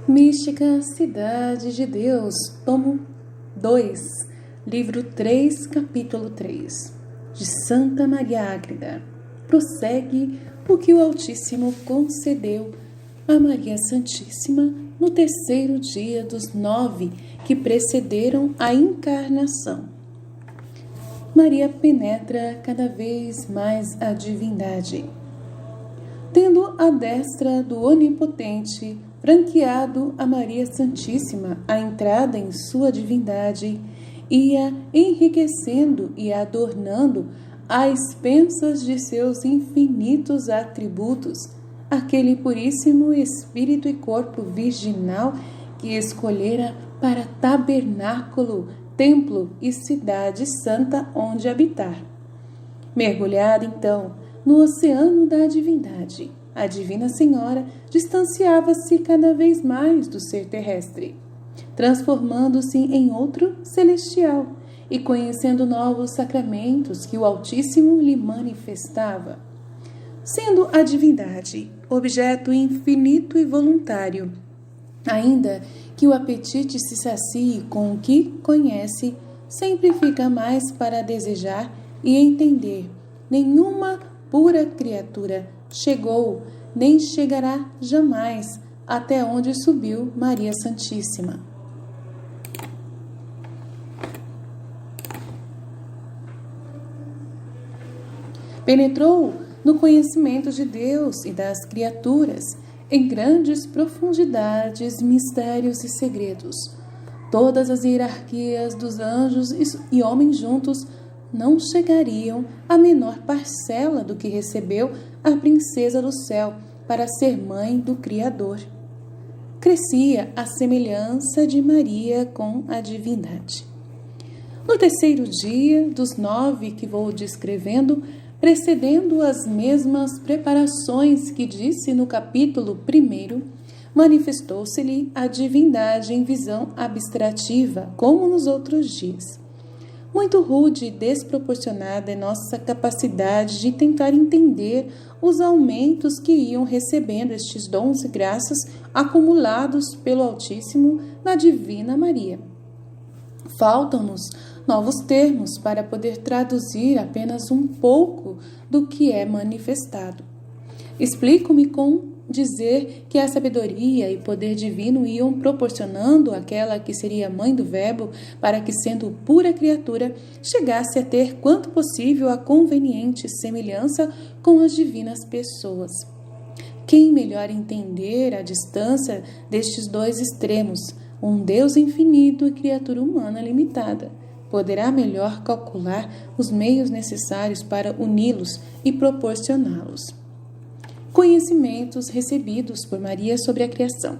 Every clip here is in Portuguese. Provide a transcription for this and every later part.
Mística Cidade de Deus, tomo 2, livro 3, capítulo 3, de Santa Maria Ágreda. Prossegue o que o Altíssimo concedeu a Maria Santíssima no terceiro dia dos 9 que precederam a encarnação. Maria penetra cada vez mais a divindade. Tendo a destra do Onipotente franqueado a Maria Santíssima a entrada em sua divindade, ia enriquecendo e adornando a expensas de seus infinitos atributos, aquele puríssimo espírito e corpo virginal que escolhera para tabernáculo, templo e cidade santa onde habitar. Mergulhada então no oceano da divindade, a Divina Senhora distanciava-se cada vez mais do ser terrestre, transformando-se em outro celestial e conhecendo novos sacramentos que o Altíssimo lhe manifestava. Sendo a divindade objeto infinito e voluntário, ainda que o apetite se sacie com o que conhece, sempre fica mais para desejar e entender. Nenhuma pura criatura chegou, nem chegará jamais até onde subiu Maria Santíssima. Penetrou no conhecimento de Deus e das criaturas, em grandes profundidades, mistérios e segredos. Todas as hierarquias dos anjos e homens juntos não chegariam à menor parcela do que recebeu a princesa do céu para ser mãe do Criador. Crescia a semelhança de Maria com a divindade. No terceiro dia dos 9 que vou descrevendo, precedendo as mesmas preparações que disse no capítulo 1, manifestou-se-lhe a divindade em visão abstrativa, como nos outros dias. Muito rude e desproporcionada é nossa capacidade de tentar entender os aumentos que iam recebendo estes dons e graças acumulados pelo Altíssimo na Divina Maria. Faltam-nos novos termos para poder traduzir apenas um pouco do que é manifestado. Explico-me com dizer que a sabedoria e poder divino iam proporcionando àquela que seria mãe do Verbo para que, sendo pura criatura, chegasse a ter quanto possível a conveniente semelhança com as divinas pessoas. Quem melhor entender a distância destes dois extremos, um Deus infinito e criatura humana limitada, poderá melhor calcular os meios necessários para uni-los e proporcioná-los. Conhecimentos recebidos por Maria sobre a criação.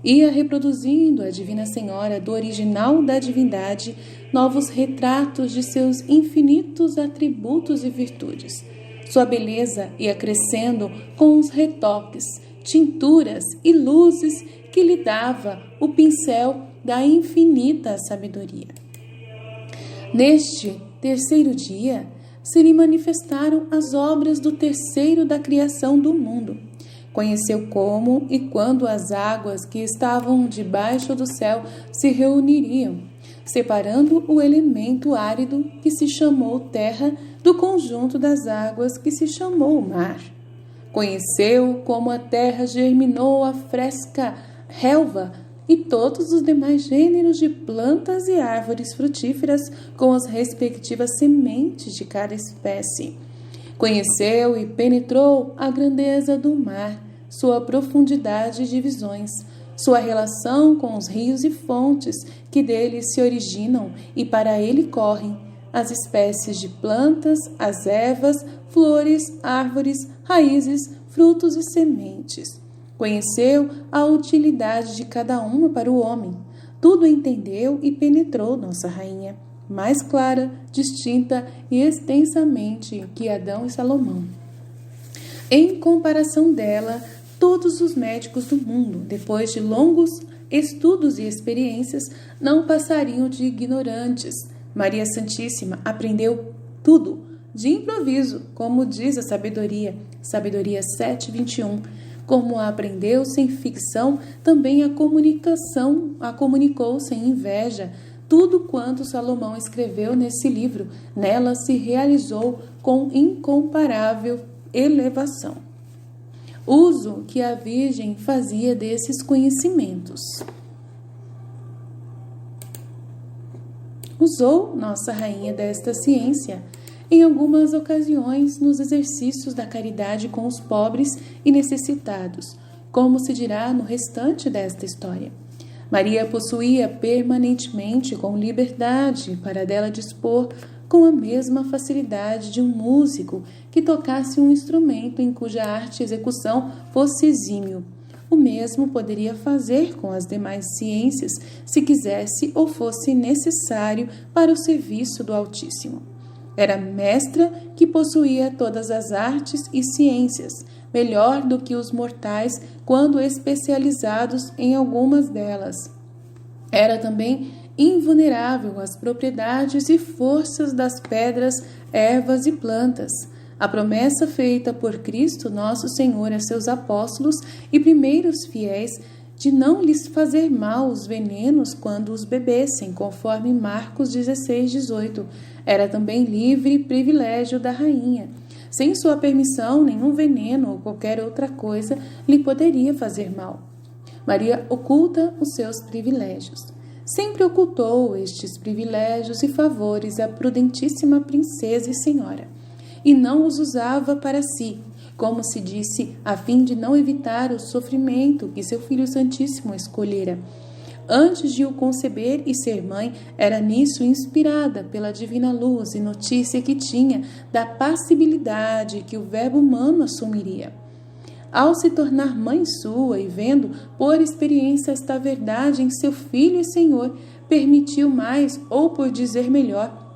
Ia reproduzindo a Divina Senhora do original da divindade novos retratos de seus infinitos atributos e virtudes. Sua beleza ia crescendo com os retoques, tinturas e luzes que lhe dava o pincel da infinita sabedoria. Neste terceiro dia, se lhe manifestaram as obras do terceiro da criação do mundo. Conheceu como e quando as águas que estavam debaixo do céu se reuniriam, separando o elemento árido que se chamou terra do conjunto das águas que se chamou mar. Conheceu como a terra germinou a fresca relva e todos os demais gêneros de plantas e árvores frutíferas com as respectivas sementes de cada espécie. Conheceu e penetrou a grandeza do mar, sua profundidade e divisões, sua relação com os rios e fontes que dele se originam e para ele correm, as espécies de plantas, as ervas, flores, árvores, raízes, frutos e sementes. Conheceu a utilidade de cada uma para o homem. Tudo entendeu e penetrou nossa rainha, mais clara, distinta e extensamente que Adão e Salomão. Em comparação dela, todos os médicos do mundo, depois de longos estudos e experiências, não passariam de ignorantes. Maria Santíssima aprendeu tudo, de improviso, como diz a sabedoria 7:21, Como a aprendeu sem ficção, também a comunicou sem inveja. Tudo quanto Salomão escreveu nesse livro, nela se realizou com incomparável elevação. Uso que a Virgem fazia desses conhecimentos. Usou Nossa Rainha desta ciência em algumas ocasiões nos exercícios da caridade com os pobres e necessitados, como se dirá no restante desta história. Maria possuía permanentemente com liberdade para dela dispor com a mesma facilidade de um músico que tocasse um instrumento em cuja arte e execução fosse exímio. O mesmo poderia fazer com as demais ciências, se quisesse ou fosse necessário para o serviço do Altíssimo. Era mestra que possuía todas as artes e ciências, melhor do que os mortais quando especializados em algumas delas. Era também invulnerável às propriedades e forças das pedras, ervas e plantas. A promessa feita por Cristo Nosso Senhor a seus apóstolos e primeiros fiéis de não lhes fazer mal os venenos quando os bebessem, conforme Marcos 16:18, era também livre privilégio da rainha. Sem sua permissão, nenhum veneno ou qualquer outra coisa lhe poderia fazer mal. Maria oculta os seus privilégios. Sempre ocultou estes privilégios e favores à prudentíssima princesa e senhora, e não os usava para si, como se disse, a fim de não evitar o sofrimento que seu Filho Santíssimo escolhera. Antes de o conceber e ser mãe, era nisso inspirada pela divina luz e notícia que tinha da passibilidade que o Verbo humano assumiria. Ao se tornar mãe sua e vendo por experiência esta verdade em seu Filho e Senhor, permitiu mais, ou por dizer melhor,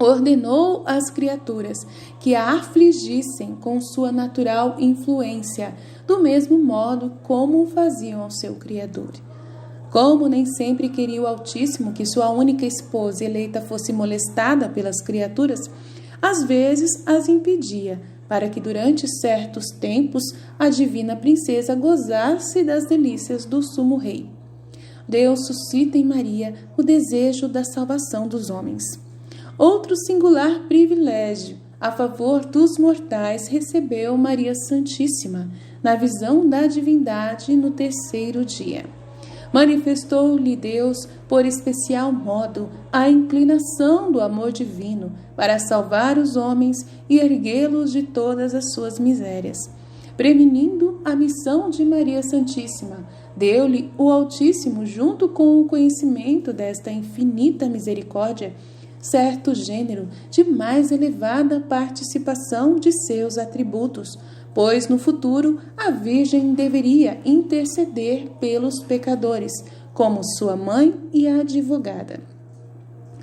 ordenou às criaturas que a afligissem com sua natural influência, do mesmo modo como o faziam ao seu Criador. Como nem sempre queria o Altíssimo que sua única esposa eleita fosse molestada pelas criaturas, às vezes as impedia, para que durante certos tempos a divina princesa gozasse das delícias do sumo rei. Deus suscita em Maria o desejo da salvação dos homens. Outro singular privilégio a favor dos mortais recebeu Maria Santíssima, na visão da divindade no terceiro dia. Manifestou-lhe Deus, por especial modo, a inclinação do amor divino para salvar os homens e erguê-los de todas as suas misérias. Prevenindo a missão de Maria Santíssima, deu-lhe o Altíssimo, junto com o conhecimento desta infinita misericórdia, certo gênero de mais elevada participação de seus atributos, pois no futuro a Virgem deveria interceder pelos pecadores, como sua mãe e advogada.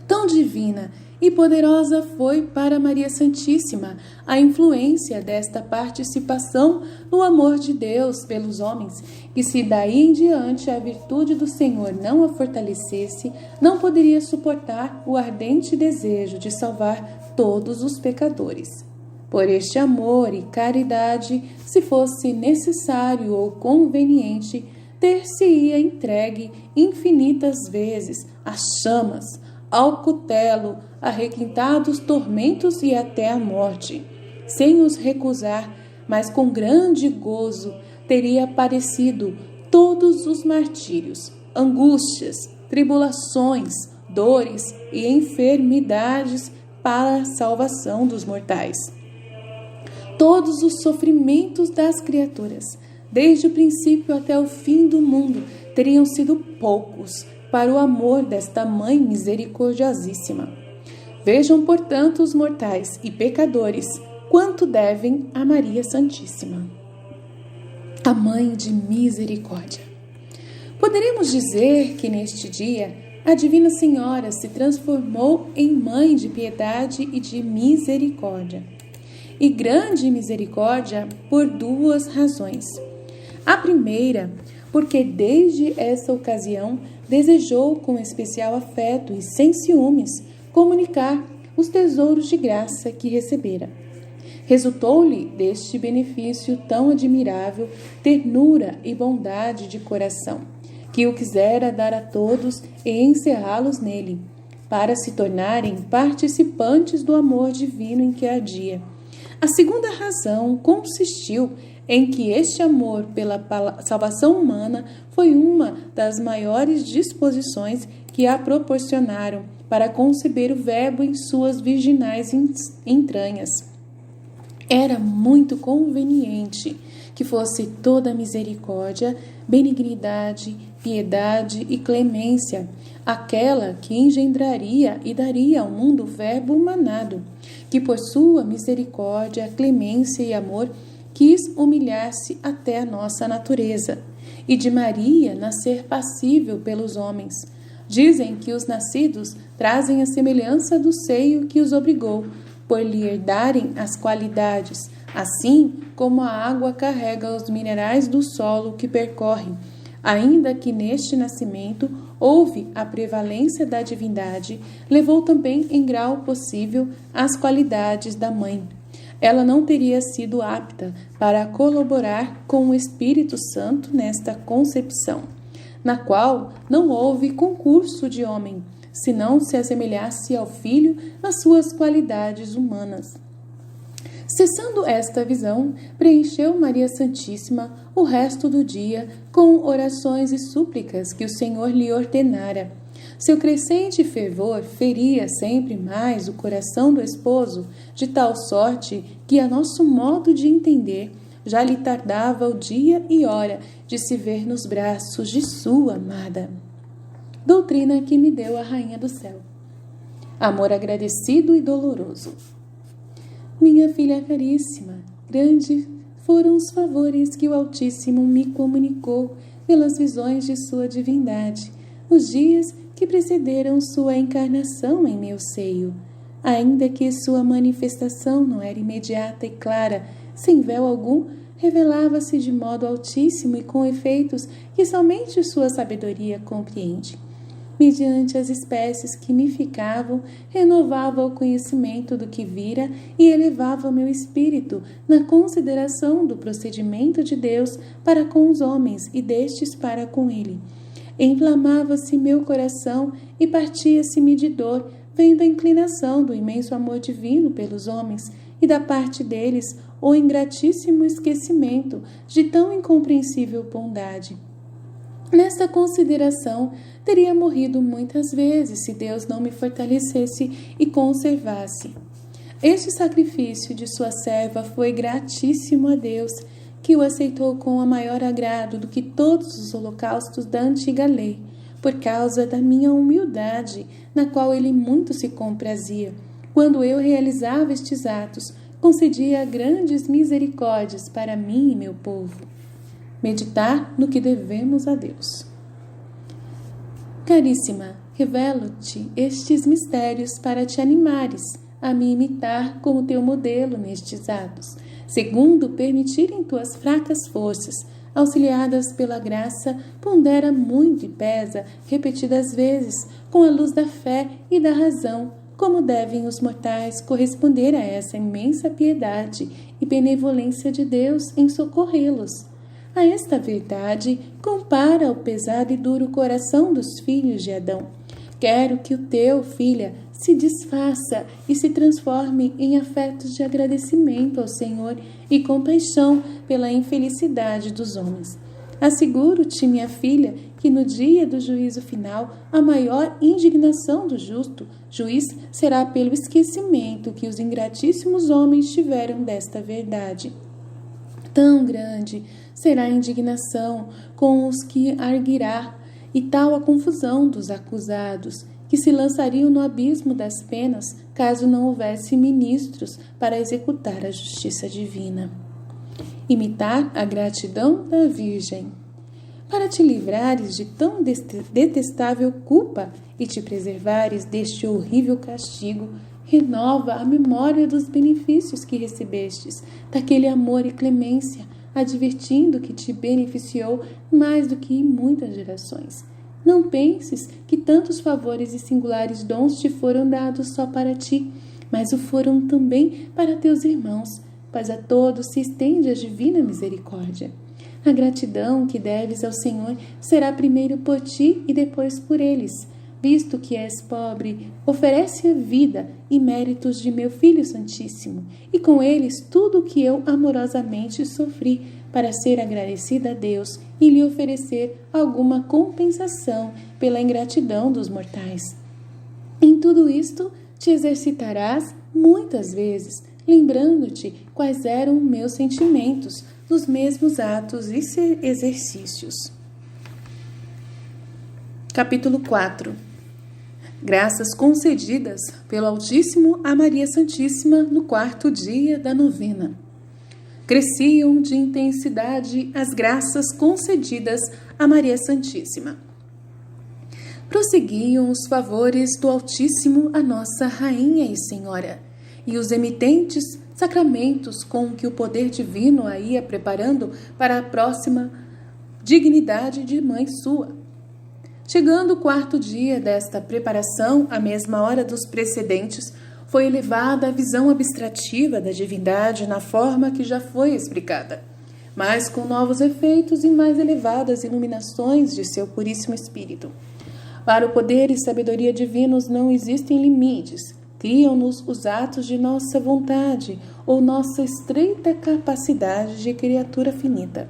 Tão divina e poderosa foi para Maria Santíssima a influência desta participação no amor de Deus pelos homens, que se daí em diante a virtude do Senhor não a fortalecesse, não poderia suportar o ardente desejo de salvar todos os pecadores. Por este amor e caridade, se fosse necessário ou conveniente, ter-se-ia entregue infinitas vezes às chamas, ao cutelo, a requintados tormentos e até à morte. Sem os recusar, mas com grande gozo, teria padecido todos os martírios, angústias, tribulações, dores e enfermidades para a salvação dos mortais. Todos os sofrimentos das criaturas, desde o princípio até o fim do mundo, teriam sido poucos para o amor desta Mãe misericordiosíssima. Vejam, portanto, os mortais e pecadores quanto devem a Maria Santíssima, a Mãe de Misericórdia. Poderemos dizer que neste dia a Divina Senhora se transformou em Mãe de piedade e de misericórdia. E grande misericórdia por duas razões. A primeira, porque desde essa ocasião desejou com especial afeto e sem ciúmes comunicar os tesouros de graça que recebera. Resultou-lhe deste benefício tão admirável ternura e bondade de coração, que o quisera dar a todos e encerrá-los nele, para se tornarem participantes do amor divino em que ardia. A segunda razão consistiu em que este amor pela salvação humana foi uma das maiores disposições que a proporcionaram para conceber o Verbo em suas virginais entranhas. Era muito conveniente que fosse toda misericórdia, benignidade, piedade e clemência, aquela que engendraria e daria ao mundo o Verbo humanado, que por sua misericórdia, clemência e amor quis humilhar-se até a nossa natureza, e de Maria nascer passível pelos homens. Dizem que os nascidos trazem a semelhança do seio que os obrigou, por lhe herdarem as qualidades, assim como a água carrega os minerais do solo que percorre, ainda que neste nascimento houve a prevalência da divindade, levou também em grau possível as qualidades da mãe. Ela não teria sido apta para colaborar com o Espírito Santo nesta concepção, na qual não houve concurso de homem, se não se assemelhasse ao Filho nas suas qualidades humanas. Cessando esta visão, preencheu Maria Santíssima o resto do dia com orações e súplicas que o Senhor lhe ordenara. Seu crescente fervor feria sempre mais o coração do esposo, de tal sorte que, a nosso modo de entender, já lhe tardava o dia e hora de se ver nos braços de sua amada. Doutrina que me deu a Rainha do Céu. Amor agradecido e doloroso. Minha filha caríssima, grandes foram os favores que o Altíssimo me comunicou pelas visões de sua divindade, nos dias que precederam sua encarnação em meu seio. Ainda que sua manifestação não era imediata e clara, sem véu algum, revelava-se de modo altíssimo e com efeitos que somente sua sabedoria compreende. Mediante as espécies que me ficavam, renovava o conhecimento do que vira e elevava meu espírito na consideração do procedimento de Deus para com os homens e destes para com ele. Inflamava-se meu coração e partia-se-me de dor, vendo a inclinação do imenso amor divino pelos homens e da parte deles o ingratíssimo esquecimento de tão incompreensível bondade. Nesta consideração, teria morrido muitas vezes se Deus não me fortalecesse e conservasse. Este sacrifício de sua serva foi gratíssimo a Deus, que o aceitou com a maior agrado do que todos os holocaustos da antiga lei, por causa da minha humildade, na qual ele muito se comprazia. Quando eu realizava estes atos, concedia grandes misericórdias para mim e meu povo. Meditar no que devemos a Deus. Caríssima, revelo-te estes mistérios para te animares a me imitar como teu modelo nestes atos, segundo permitirem tuas fracas forças, auxiliadas pela graça, pondera muito e pesa repetidas vezes, com a luz da fé e da razão, como devem os mortais corresponder a essa imensa piedade e benevolência de Deus em socorrê-los. A esta verdade, compara o pesado e duro coração dos filhos de Adão. Quero que o teu, filha, se desfaça e se transforme em afetos de agradecimento ao Senhor e compaixão pela infelicidade dos homens. Asseguro-te, minha filha, que no dia do juízo final, a maior indignação do justo juiz será pelo esquecimento que os ingratíssimos homens tiveram desta verdade. Tão grande será a indignação com os que arguirá, e tal a confusão dos acusados, que se lançariam no abismo das penas, caso não houvesse ministros para executar a justiça divina. Imitar a gratidão da Virgem. Para te livrares de tão detestável culpa e te preservares deste horrível castigo, renova a memória dos benefícios que recebestes, daquele amor e clemência, advertindo que te beneficiou mais do que em muitas gerações. Não penses que tantos favores e singulares dons te foram dados só para ti, mas o foram também para teus irmãos. pois a todos se estende a divina misericórdia. A gratidão que deves ao Senhor será primeiro por ti e depois por eles. Visto que és pobre, oferece a vida e méritos de meu Filho Santíssimo, e com eles tudo o que eu amorosamente sofri, para ser agradecida a Deus e lhe oferecer alguma compensação pela ingratidão dos mortais. Em tudo isto te exercitarás muitas vezes, lembrando-te quais eram meus sentimentos nos mesmos atos e exercícios. Capítulo 4. Graças concedidas pelo Altíssimo a Maria Santíssima no 4º dia da novena. Cresciam de intensidade as graças concedidas a Maria Santíssima. Prosseguiam os favores do Altíssimo a Nossa Rainha e Senhora, e os emitentes sacramentos com que o poder divino a ia preparando para a próxima dignidade de mãe sua. Chegando o 4º dia desta preparação, à mesma hora dos precedentes, foi elevada a visão abstrativa da divindade na forma que já foi explicada, mas com novos efeitos e mais elevadas iluminações de seu puríssimo Espírito. Para o poder e sabedoria divinos não existem limites, criam-nos os atos de nossa vontade ou nossa estreita capacidade de criatura finita.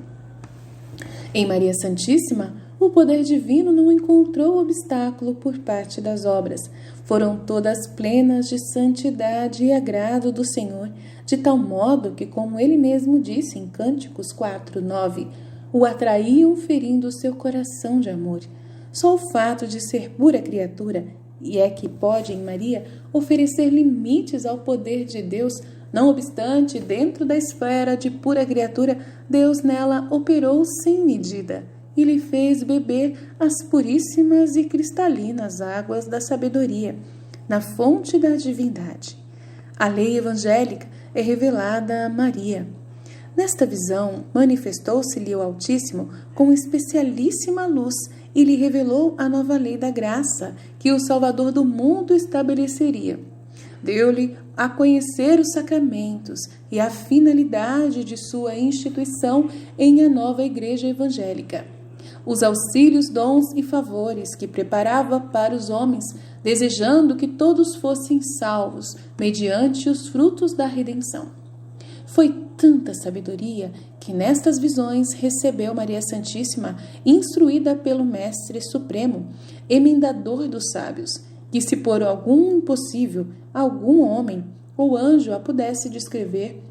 Em Maria Santíssima, o poder divino não encontrou obstáculo por parte das obras. Foram todas plenas de santidade e agrado do Senhor, de tal modo que, como ele mesmo disse em Cânticos 4:9, o atraíam ferindo seu coração de amor. Só o fato de ser pura criatura, e é que pode, em Maria, oferecer limites ao poder de Deus. Não obstante, dentro da esfera de pura criatura, Deus nela operou sem medida e lhe fez beber as puríssimas e cristalinas águas da sabedoria, na fonte da divindade. A lei evangélica é revelada a Maria. Nesta visão, manifestou-se-lhe o Altíssimo com especialíssima luz e lhe revelou a nova lei da graça que o Salvador do mundo estabeleceria. Deu-lhe a conhecer os sacramentos e a finalidade de sua instituição em a nova Igreja Evangélica. Os auxílios, dons e favores que preparava para os homens, desejando que todos fossem salvos mediante os frutos da redenção. Foi tanta sabedoria que nestas visões recebeu Maria Santíssima, instruída pelo Mestre Supremo, emendador dos sábios, que se por algum impossível, algum homem ou anjo a pudesse descrever,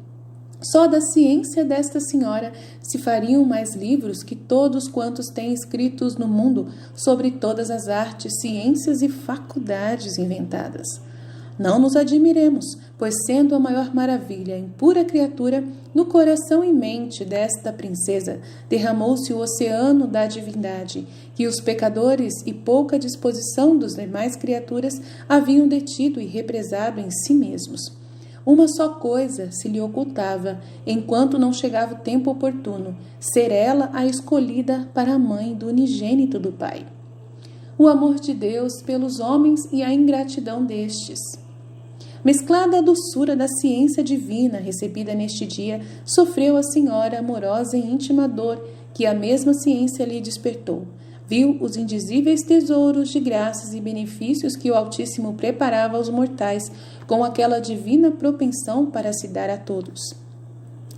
só da ciência desta senhora se fariam mais livros que todos quantos têm escritos no mundo sobre todas as artes, ciências e faculdades inventadas. Não nos admiremos, pois sendo a maior maravilha em pura criatura, no coração e mente desta princesa derramou-se o oceano da divindade, que os pecadores e pouca disposição dos demais criaturas haviam detido e represado em si mesmos. Uma só coisa se lhe ocultava, enquanto não chegava o tempo oportuno, ser ela a escolhida para a mãe do unigênito do Pai. O amor de Deus pelos homens e a ingratidão destes. Mesclada à doçura da ciência divina recebida neste dia, sofreu a senhora amorosa e íntima dor que a mesma ciência lhe despertou. Viu os indizíveis tesouros de graças e benefícios que o Altíssimo preparava aos mortais, com aquela divina propensão para se dar a todos.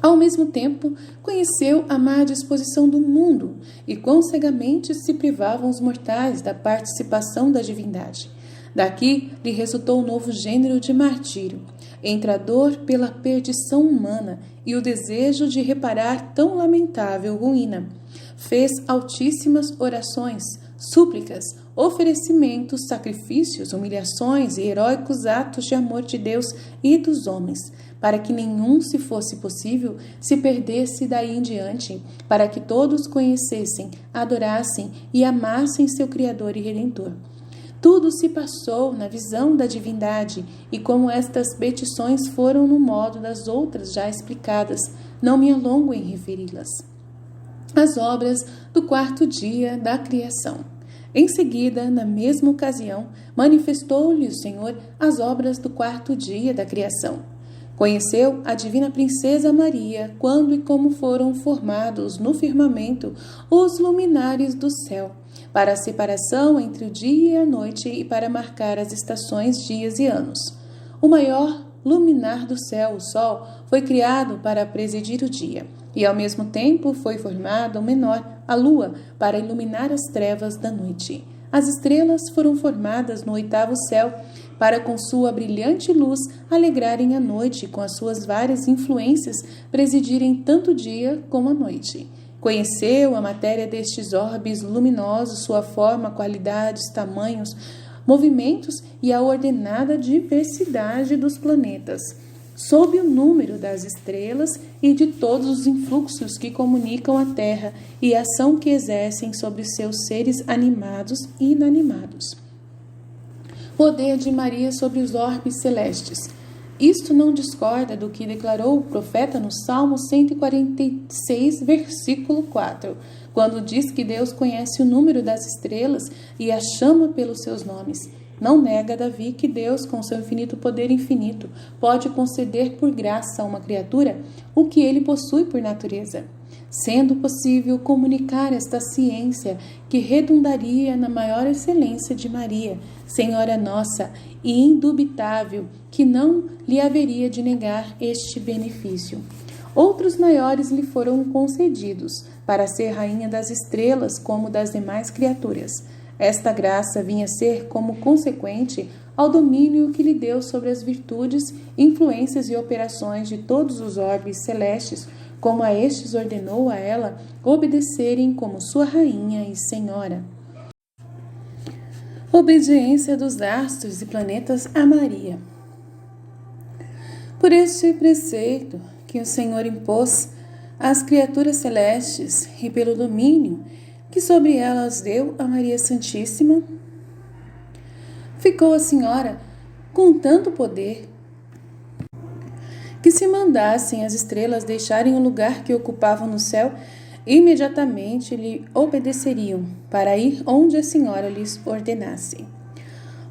Ao mesmo tempo, conheceu a má disposição do mundo e quão cegamente se privavam os mortais da participação da divindade. Daqui lhe resultou um novo gênero de martírio, entre a dor pela perdição humana e o desejo de reparar tão lamentável ruína. Fez altíssimas orações, súplicas, oferecimentos, sacrifícios, humilhações e heróicos atos de amor de Deus e dos homens, para que nenhum, se fosse possível, se perdesse daí em diante, para que todos conhecessem, adorassem e amassem seu Criador e Redentor. Tudo se passou na visão da divindade, e como estas petições foram no modo das outras já explicadas, não me alongo em referi-las. As obras do 4º dia da criação. Em seguida, na mesma ocasião, manifestou-lhe o Senhor as obras do 4º dia da criação. Conheceu a divina princesa Maria quando e como foram formados no firmamento os luminares do céu, para a separação entre o dia e a noite e para marcar as estações, dias e anos. O maior luminar do céu, o sol, foi criado para presidir o dia, e ao mesmo tempo foi formado o menor, a lua, para iluminar as trevas da noite. As estrelas foram formadas no oitavo céu, para com sua brilhante luz alegrarem a noite, com as suas várias influências presidirem tanto o dia como a noite. Conheceu a matéria destes orbes luminosos, sua forma, qualidades, tamanhos, movimentos e a ordenada diversidade dos planetas, sob o número das estrelas e de todos os influxos que comunicam a Terra e a ação que exercem sobre os seus seres animados e inanimados. Poder de Maria sobre os orbes celestes. Isto não discorda do que declarou o profeta no Salmo 146, versículo 4, quando diz que Deus conhece o número das estrelas e as chama pelos seus nomes. Não nega Davi que Deus, com seu infinito poder infinito, pode conceder por graça a uma criatura o que ele possui por natureza, sendo possível comunicar esta ciência que redundaria na maior excelência de Maria, Senhora nossa, e indubitável que não lhe haveria de negar este benefício. Outros maiores lhe foram concedidos, para ser rainha das estrelas como das demais criaturas. Esta graça vinha ser como consequente ao domínio que lhe deu sobre as virtudes, influências e operações de todos os orbes celestes, como a estes ordenou a ela obedecerem como sua rainha e senhora. Obediência dos astros e planetas a Maria. Por este preceito que o Senhor impôs às criaturas celestes e pelo domínio que sobre elas deu a Maria Santíssima, ficou a Senhora com tanto poder que se mandassem as estrelas deixarem o lugar que ocupavam no céu, imediatamente lhe obedeceriam para ir onde a Senhora lhes ordenasse.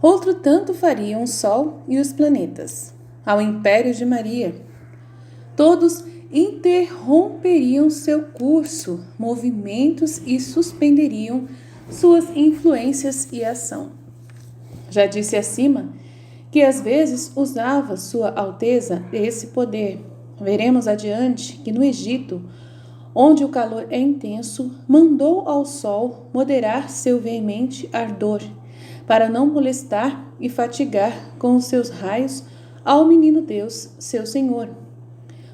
Outro tanto fariam o Sol e os planetas. Ao império de Maria, todos interromperiam seu curso, movimentos e suspenderiam suas influências e ação. Já disse acima que às vezes usava Sua Alteza esse poder. Veremos adiante que no Egito, onde o calor é intenso, mandou ao sol moderar seu veemente ardor, para não molestar e fatigar com os seus raios ao menino Deus, seu Senhor.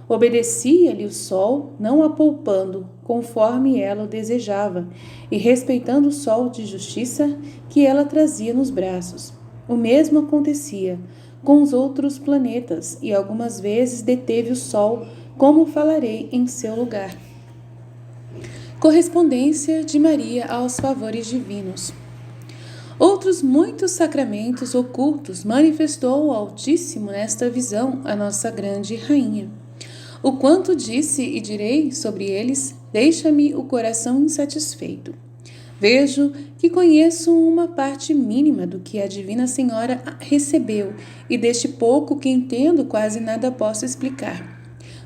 Obedecia-lhe o sol, não a poupando, conforme ela o desejava, e respeitando o sol de justiça que ela trazia nos braços. O mesmo acontecia com os outros planetas, e algumas vezes deteve o sol, como falarei em seu lugar. Correspondência de Maria aos favores divinos. Outros muitos sacramentos ocultos manifestou o Altíssimo nesta visão a nossa grande Rainha. O quanto disse e direi sobre eles, deixa-me o coração insatisfeito. Vejo que conheço uma parte mínima do que a Divina Senhora recebeu, e deste pouco que entendo quase nada posso explicar.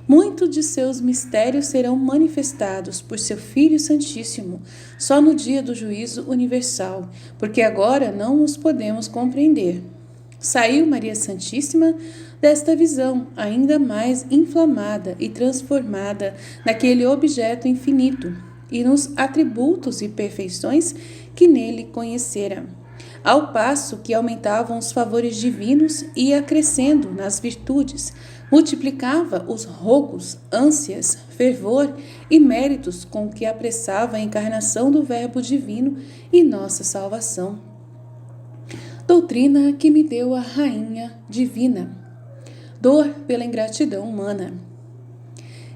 Muitos de seus mistérios serão manifestados por seu Filho Santíssimo só no dia do juízo universal, porque agora não os podemos compreender. Saiu Maria Santíssima desta visão ainda mais inflamada e transformada naquele objeto infinito e nos atributos e perfeições que nele conhecera, ao passo que aumentavam os favores divinos e ia crescendo nas virtudes, multiplicava os rogos, ânsias, fervor e méritos com que apressava a encarnação do Verbo Divino e nossa salvação. Doutrina que me deu a Rainha Divina. Dor pela ingratidão humana.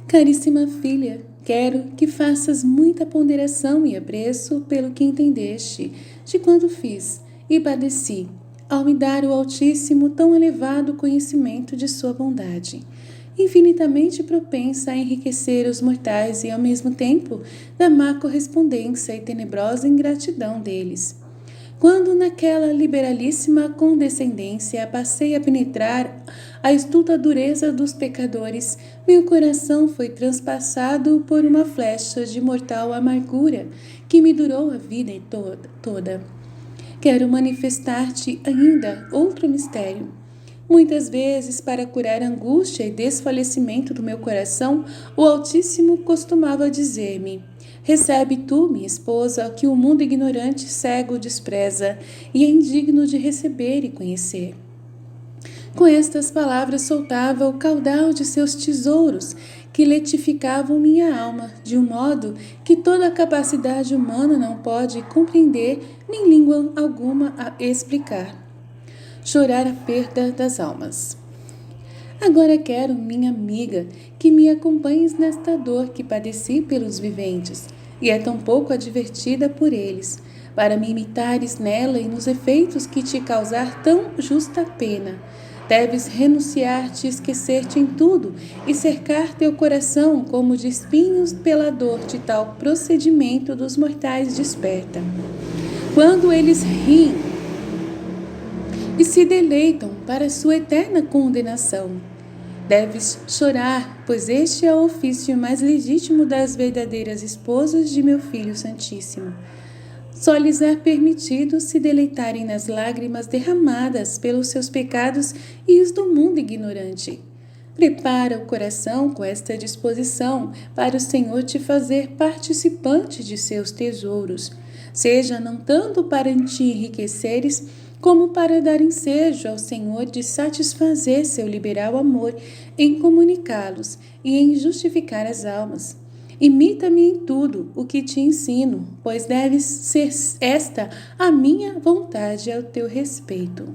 Caríssima filha, quero que faças muita ponderação e apreço pelo que entendeste de quanto fiz e padeci, ao me dar o Altíssimo tão elevado conhecimento de sua bondade, infinitamente propensa a enriquecer os mortais e, ao mesmo tempo, da má correspondência e tenebrosa ingratidão deles. Quando naquela liberalíssima condescendência passei a penetrar a estulta dureza dos pecadores, meu coração foi transpassado por uma flecha de mortal amargura que me durou a vida toda. Quero manifestar-te ainda outro mistério. Muitas vezes, para curar a angústia e desfalecimento do meu coração, o Altíssimo costumava dizer-me: recebe tu, minha esposa, que o mundo ignorante e cego despreza e é indigno de receber e conhecer. Com estas palavras soltava o caudal de seus tesouros, que letificavam minha alma, de um modo que toda a capacidade humana não pode compreender, nem língua alguma a explicar. Chorar a perda das almas. Agora quero, minha amiga, que me acompanhes nesta dor que padeci pelos viventes, e é tão pouco advertida por eles, para me imitares nela e nos efeitos que te causar tão justa pena. Deves renunciar-te, esquecer-te em tudo e cercar teu coração como de espinhos pela dor de tal procedimento dos mortais desperta. Quando eles riem e se deleitam para sua eterna condenação, deves chorar, pois este é o ofício mais legítimo das verdadeiras esposas de meu Filho Santíssimo. Só lhes é permitido se deleitarem nas lágrimas derramadas pelos seus pecados e os do mundo ignorante. Prepara o coração com esta disposição para o Senhor te fazer participante de seus tesouros, seja não tanto para te enriqueceres, como para dar ensejo ao Senhor de satisfazer seu liberal amor em comunicá-los e em justificar as almas. Imita-me em tudo o que te ensino, pois deves ser esta a minha vontade ao teu respeito.